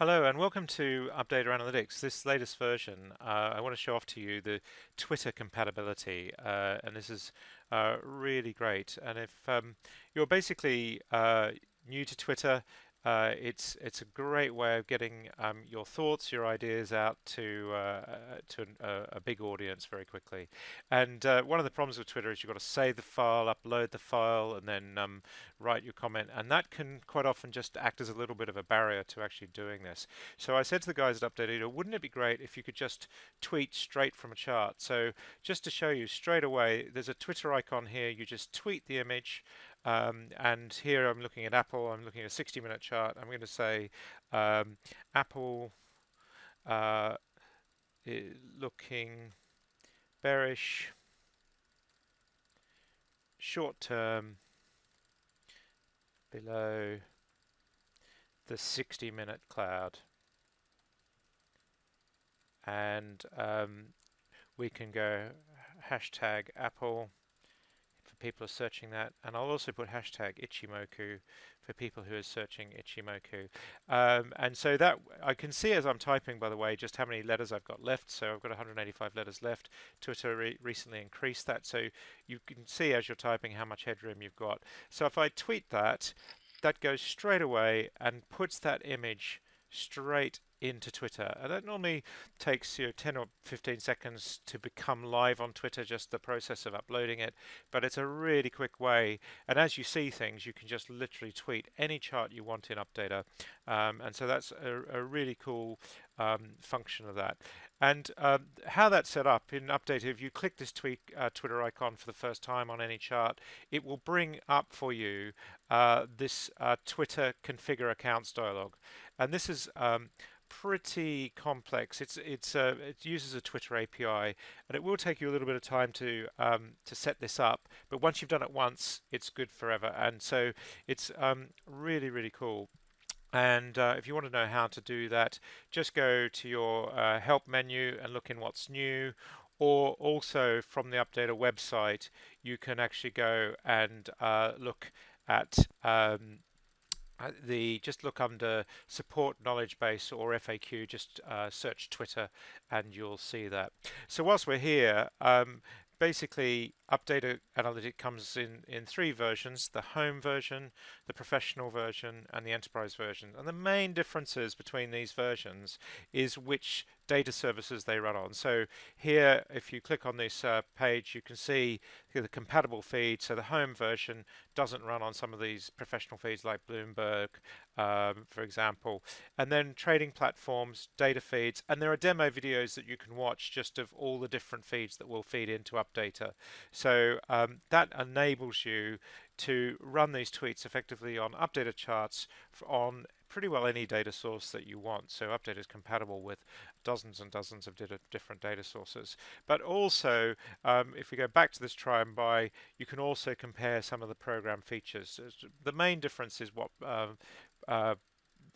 Hello and welcome to Updata Analytics. This latest version, I want to show off to you the Twitter compatibility, and this is really great. And if you're basically new to Twitter, it's a great way of getting your thoughts, your ideas out to a big audience very quickly. And one of the problems with Twitter is you've got to save the file, upload the file, and then write your comment, and that can quite often just act as a little bit of a barrier to actually doing this. So I said to the guys at Update, wouldn't it be great if you could just tweet straight from a chart? So just to show you straight away, there's a Twitter icon here. You just tweet the image, and here I'm looking at Apple. I'm looking at a 60-minute chart. I'm going to say Apple uh, looking bearish, short term, below the 60-minute cloud, and we can go hashtag Apple for people who are searching that, and I'll also put hashtag Ichimoku for people who are searching Ichimoku. And so that I can see as I'm typing, by the way, just how many letters I've got left. So I've got 185 letters left. Twitter recently increased that, so you can see as you're typing how much headroom you've got. So if I tweet that, that goes straight away and puts that image straight into Twitter. And that normally takes 10 or 15 seconds to become live on Twitter, just the process of uploading it. But it's a really quick way. And as you see things, you can just literally tweet any chart you want in Updata. And so that's a really cool function of that. And how that's set up in Updata, if you click this Twitter icon for the first time on any chart, it will bring up for you this Twitter configure accounts dialog. And this is pretty complex. It uses a Twitter API, and it will take you a little bit of time to set this up. But once you've done it once, it's good forever. And so it's really cool. And if you want to know how to do that, just go to your help menu and look in what's new. Or also from the Updata website, you can actually go and look at just look under support knowledge base or FAQ, just search Twitter and you'll see that. So whilst we're here, basically Updata Analytics comes in three versions: the home version, the professional version, and the enterprise version. And the main differences between these versions is which data services they run on. So here, if you click on this page, you can see the compatible feed. So the home version doesn't run on some of these professional feeds like Bloomberg, for example. And then trading platforms, data feeds, and there are demo videos that you can watch just of all the different feeds that will feed into Updata. So that enables you to run these tweets effectively on Updata charts on pretty well any data source that you want. So Updata is compatible with dozens and dozens of different data sources. But also, if we go back to this try and buy, you can also compare some of the program features. The main difference is what uh,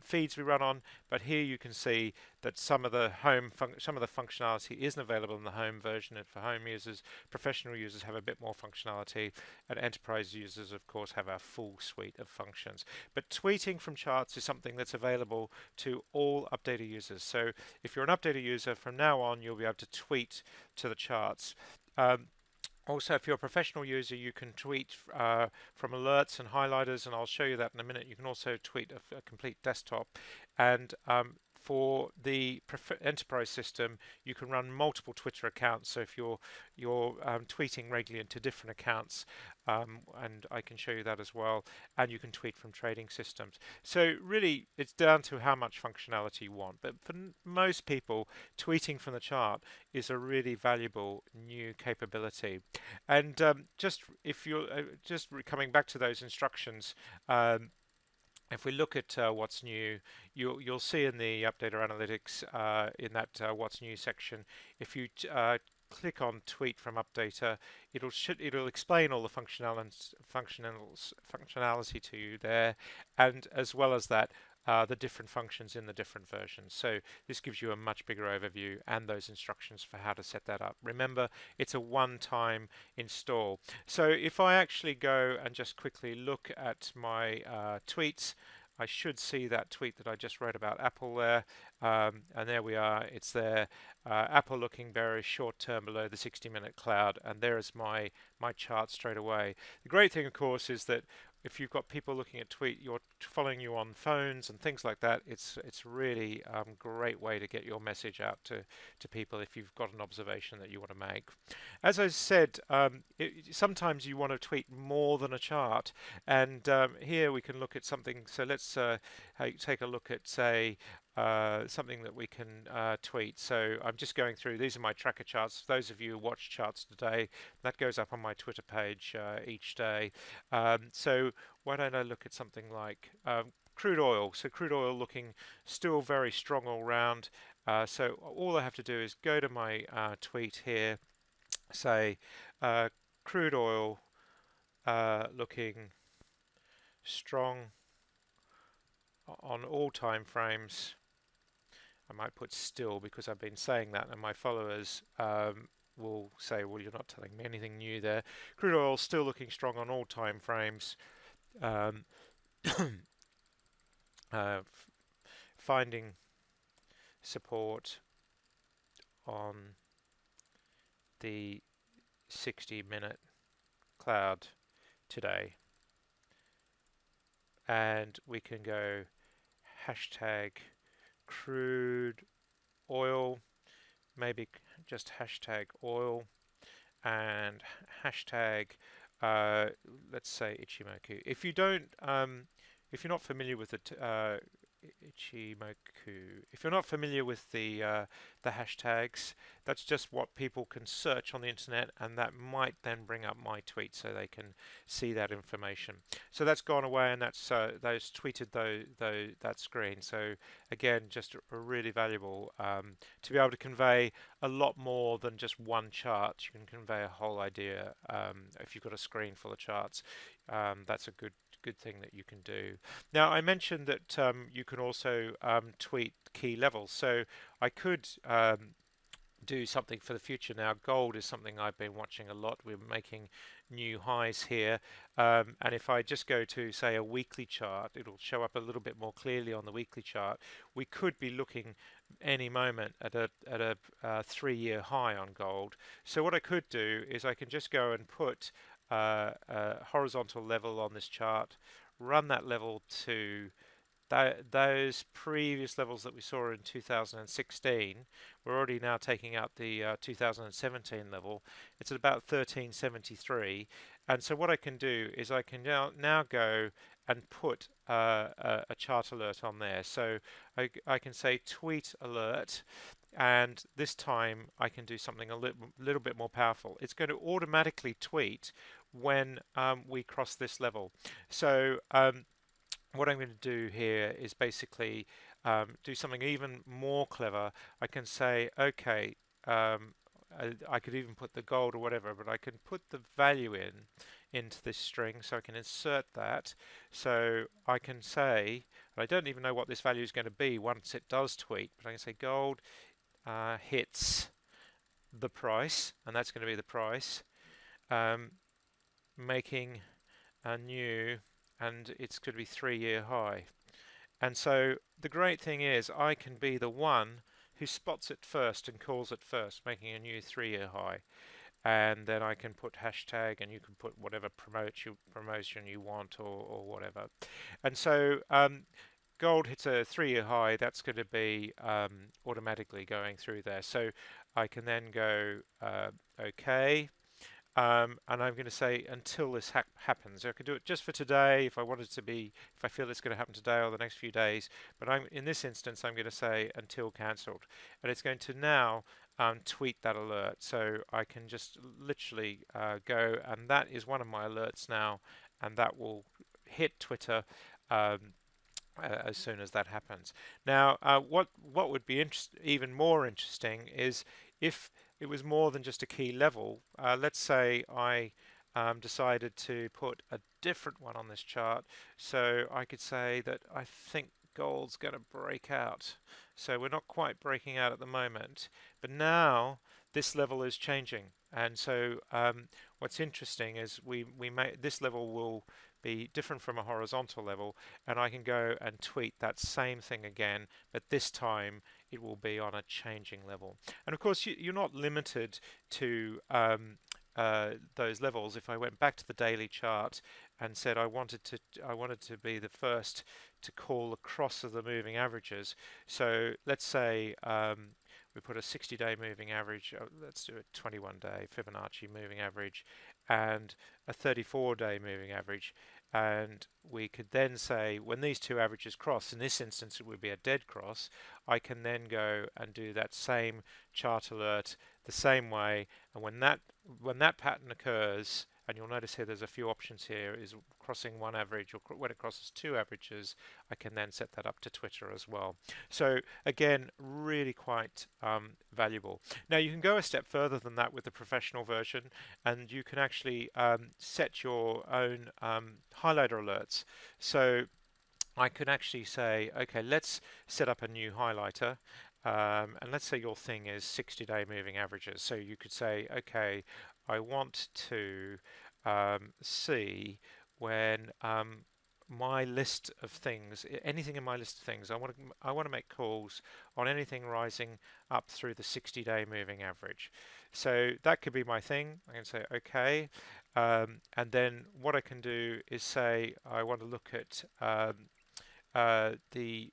feeds we run on, but here you can see that some of the functionality isn't available in the home version. And for home users, professional users have a bit more functionality, and enterprise users, of course, have a full suite of functions. But tweeting from charts is something that's available to all Updata users. So if you're an Updata user, from now on, you'll be able to tweet to the charts. Also, if you're a professional user, you can tweet from alerts and highlighters, and I'll show you that in a minute. You can also tweet a complete desktop. And for the enterprise system, you can run multiple Twitter accounts. So if you're tweeting regularly into different accounts, and I can show you that as well, and you can tweet from trading systems. So really, it's down to how much functionality you want. But for most people, tweeting from the chart is a really valuable new capability. And just if you're coming back to those instructions, if we look at what's new, you'll see in the Updata Analytics in that what's new section, if you click on tweet from Updata, it'll explain all the functionality to you there, and as well as that, the different functions in the different versions. So this gives you a much bigger overview and those instructions for how to set that up. Remember, it's a one-time install. So if I actually go and just quickly look at my tweets, I should see that tweet that I just wrote about Apple there, and there we are. It's there. Apple looking bearish, short term below the 60-minute cloud, and there is my chart straight away. The great thing, of course, is that if you've got people looking at tweet, you're following you on phones and things like that. It's really great way to get your message out to people if you've got an observation that you want to make. As I said, sometimes you want to tweet more than a chart, and here we can look at something. So let's take a look at, say, something that we can tweet. So I'm just going through, these are my tracker charts. For those of you who watch charts today, that goes up on my Twitter page each day. So why don't I look at something like crude oil. So crude oil looking still very strong all round. So all I have to do is go to my tweet here, say crude oil looking strong on all time frames. I might put still because I've been saying that, and my followers will say, well, you're not telling me anything new there. Crude oil still looking strong on all time frames. Um, finding support on the 60-minute cloud today. And we can go hashtag crude oil, maybe just hashtag oil, and hashtag let's say Ichimoku. If you're not familiar with it, Ichimoku. If you're not familiar with the hashtags, that's just what people can search on the internet, and that might then bring up my tweet so they can see that information. So that's gone away, and that's those tweeted that screen. So again, just a really valuable to be able to convey a lot more than just one chart. You can convey a whole idea if you've got a screen full of charts. That's a good thing that you can do. Now, I mentioned that you can also tweet key levels. So I could do something for the future. Now, gold is something I've been watching a lot. We're making new highs here. And if I just go to, say, a weekly chart, it'll show up a little bit more clearly on the weekly chart. We could be looking any moment at a 3-year high on gold. So what I could do is I can just go and put a horizontal level on this chart, run that level to those previous levels that we saw in 2016. We're already now taking out the 2017 level. It's at about 1373, and so what I can do is I can now go and put a chart alert on there. So I can say tweet alert, and this time I can do something a little bit more powerful. It's going to automatically tweet when we cross this level. So what I'm going to do here is basically do something even more clever. I can say, okay, I could even put the gold or whatever, but I can put the value into this string, so I can insert that. So I can say, and I don't even know what this value is going to be once it does tweet, but I can say gold hits the price, and that's going to be the price, making a new, and it's going to be 3-year high. And so the great thing is I can be the one who spots it first and calls it first, making a new 3-year high. And then I can put hashtag, and you can put whatever promotion you want, or whatever. And so gold hits a 3-year high, that's going to be automatically going through there. So I can then go OK. And I'm going to say until this happens. I could do it just for today if I wanted to be, if I feel it's going to happen today or the next few days. But in this instance, I'm going to say until cancelled. And it's going to now tweet that alert. So I can just literally go, and that is one of my alerts now, and that will hit Twitter as soon as that happens. Now, what would be even more interesting is if it was more than just a key level. Let's say I decided to put a different one on this chart. So I could say that I think gold's going to break out. So we're not quite breaking out at the moment, but now this level is changing. And so what's interesting is we may, this level will be different from a horizontal level, and I can go and tweet that same thing again, but this time it will be on a changing level. And of course, you're not limited to those levels. If I went back to the daily chart and said I wanted to be the first to call across of the moving averages. So let's say we put a 60-day moving average. Let's do a 21-day Fibonacci moving average and a 34-day moving average. And we could then say when these two averages cross, in this instance it would be a dead cross, I can then go and do that same chart alert the same way. And when that pattern occurs, and you'll notice here there's a few options here, is crossing one average or when it crosses two averages, I can then set that up to Twitter as well. So again, really quite valuable. Now you can go a step further than that with the professional version, and you can actually set your own highlighter alerts. So I could actually say, okay, let's set up a new highlighter. And let's say your thing is 60-day moving averages. So you could say, okay, I want to see when my list of things, anything in my list of things, I want to make calls on anything rising up through the 60-day moving average. So that could be my thing. I can say, okay. And then what I can do is say, I want to look at the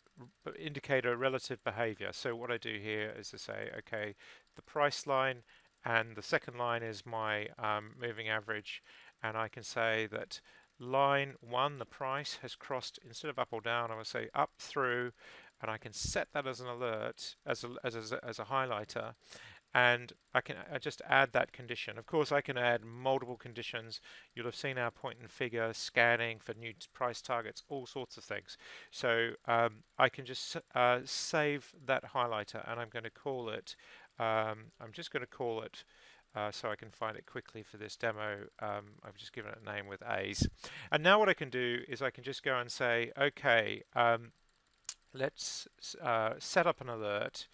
indicator relative behavior. So what I do here is to say, okay, the price line and the second line is my moving average, and I can say that line 1, the price, has crossed, instead of up or down, I will say up through, and I can set that as an alert, as a highlighter, and I just add that condition. Of course, I can add multiple conditions. You'll have seen our point and figure scanning for new price targets, all sorts of things. So I can just save that highlighter, and I'm going to call it. I'm just going to call it. So I can find it quickly for this demo. I've just given it a name with A's. And now what I can do is I can just go and say, okay, let's set up an alert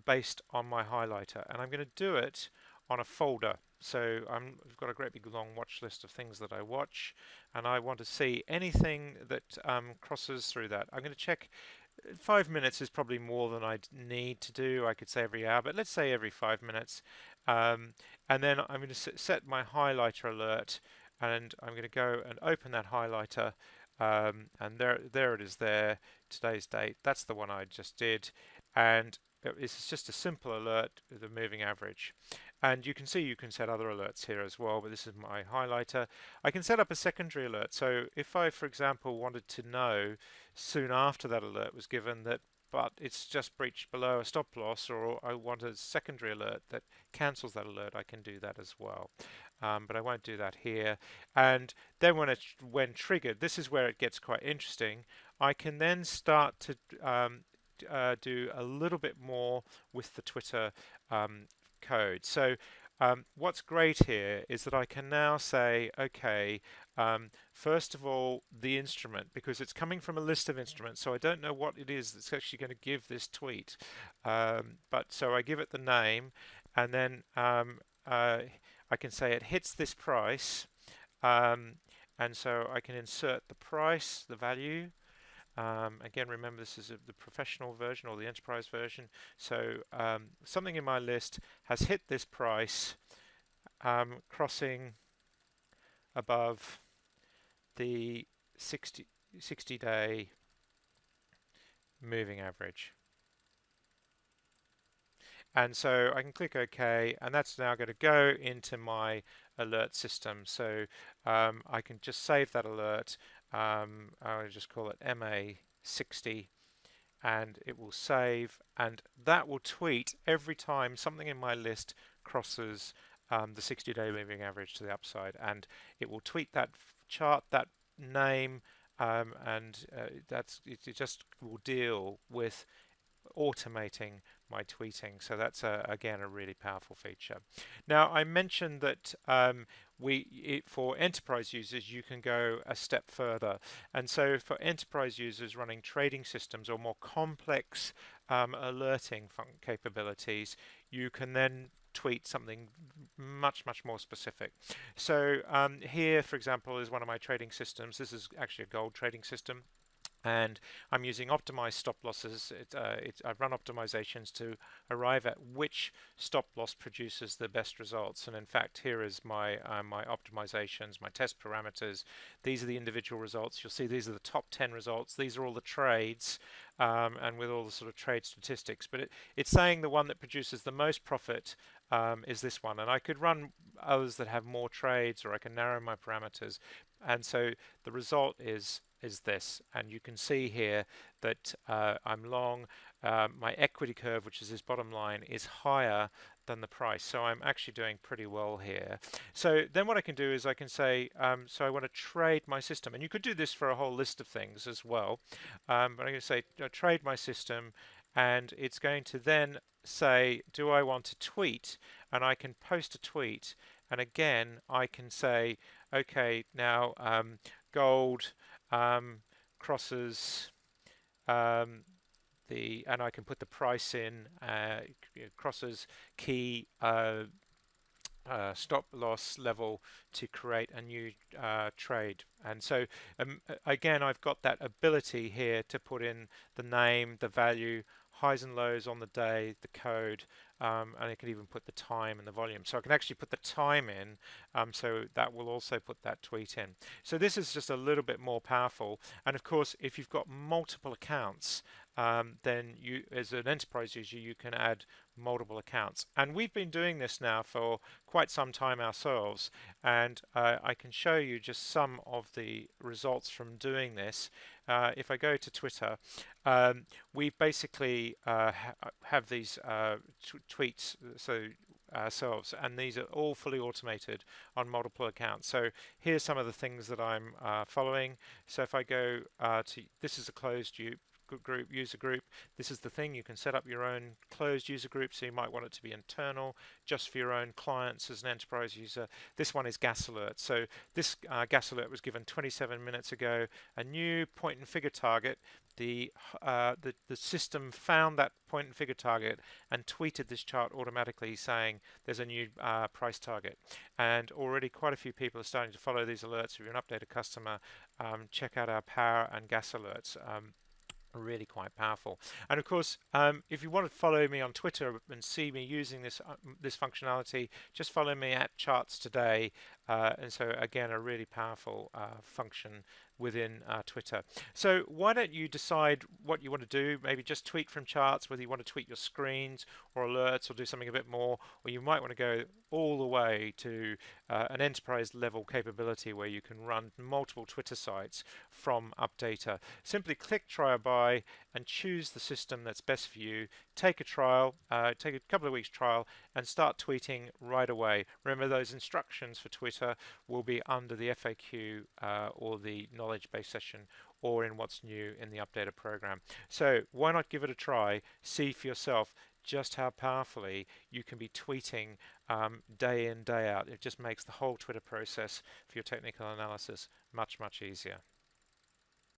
based on my highlighter, and I'm going to do it on a folder. So I've got a great big long watch list of things that I watch, and I want to see anything that crosses through that. I'm going to check. 5 minutes is probably more than I'd need to do. I could say every hour, but let's say every 5 minutes. And then I'm going to set my highlighter alert, and I'm going to go and open that highlighter, and there it is there, today's date. That's the one I just did, and it's just a simple alert with a moving average. And you can see you can set other alerts here as well, but this is my highlighter. I can set up a secondary alert. So if I, for example, wanted to know soon after that alert was given that but it's just breached below a stop loss, or I want a secondary alert that cancels that alert, I can do that as well. But I won't do that here. And then when triggered, this is where it gets quite interesting. I can then start to do a little bit more with the Twitter code. So what's great here is that I can now say, okay, first of all, the instrument, because it's coming from a list of instruments, so I don't know what it is that's actually going to give this tweet. But so I give it the name, and then I can say it hits this price, and so I can insert the price, the value. Again, remember this is the professional version or the enterprise version. So something in my list has hit this price, crossing above the 60-day moving average. And so I can click OK, and that's now going to go into my alert system. So I can just save that alert. I'll just call it MA60, and it will save, and that will tweet every time something in my list crosses the 60-day moving average to the upside, and it will tweet that chart, that name, and it just will deal with automating my tweeting. So that's again a really powerful feature. Now I mentioned that for enterprise users you can go a step further, and so for enterprise users running trading systems or more complex alerting capabilities, you can then tweet something much more specific. So here, for example, is one of my trading systems. This is actually a gold trading system, and I'm using optimized stop losses. I run optimizations to arrive at which stop loss produces the best results. And in fact, here is my optimizations, my test parameters. These are the individual results. You'll see these are the top 10 results. These are all the trades, and with all the sort of trade statistics. But it's saying the one that produces the most profit is this one. And I could run others that have more trades, or I can narrow my parameters. And so the result is this, and you can see here that I'm long. My equity curve, which is this bottom line, is higher than the price, so I'm actually doing pretty well here. So then what I can do is I can say, so I want to trade my system, and you could do this for a whole list of things as well, but I'm going to say trade my system, and it's going to then say, do I want to tweet? And I can post a tweet, and again I can say, okay, now gold crosses and I can put the price in, crosses key stop loss level to create a new trade. And so again, I've got that ability here to put in the name, the value, highs and lows on the day, the code, and I can even put the time and the volume. So I can actually put the time in, so that will also put that tweet in. So this is just a little bit more powerful. And of course, if you've got multiple accounts, then you, as an enterprise user, you can add multiple accounts. And we've been doing this now for quite some time ourselves, and I can show you just some of the results from doing this. If I go to Twitter, we basically have these tweets so ourselves, and these are all fully automated on multiple accounts. So here's some of the things that I'm following. So if I go to, this is a closed user group. This is the thing, you can set up your own closed user group, so you might want it to be internal, just for your own clients as an enterprise user. This one is gas alert. So this gas alert was given 27 minutes ago, a new point and figure target. The system found that point and figure target and tweeted this chart automatically saying there's a new price target. And already quite a few people are starting to follow these alerts. If you're an Updata customer, check out our power and gas alerts. Really quite powerful. And of course, if you want to follow me on Twitter and see me using this functionality, just follow me at Charts Today. And so again, a really powerful function within Twitter. So why don't you decide what you want to do? Maybe just tweet from charts, whether you want to tweet your screens or alerts or do something a bit more, or you might want to go all the way to an enterprise level capability where you can run multiple Twitter sites from Updata. Simply click try or buy and choose the system that's best for you. Take a trial, take a couple of weeks trial, and start tweeting right away. Remember, those instructions for Twitter will be under the FAQ or the knowledge base session, or in what's new in the Updata program. So why not give it a try? See for yourself just how powerfully you can be tweeting day in, day out. It just makes the whole Twitter process for your technical analysis much easier.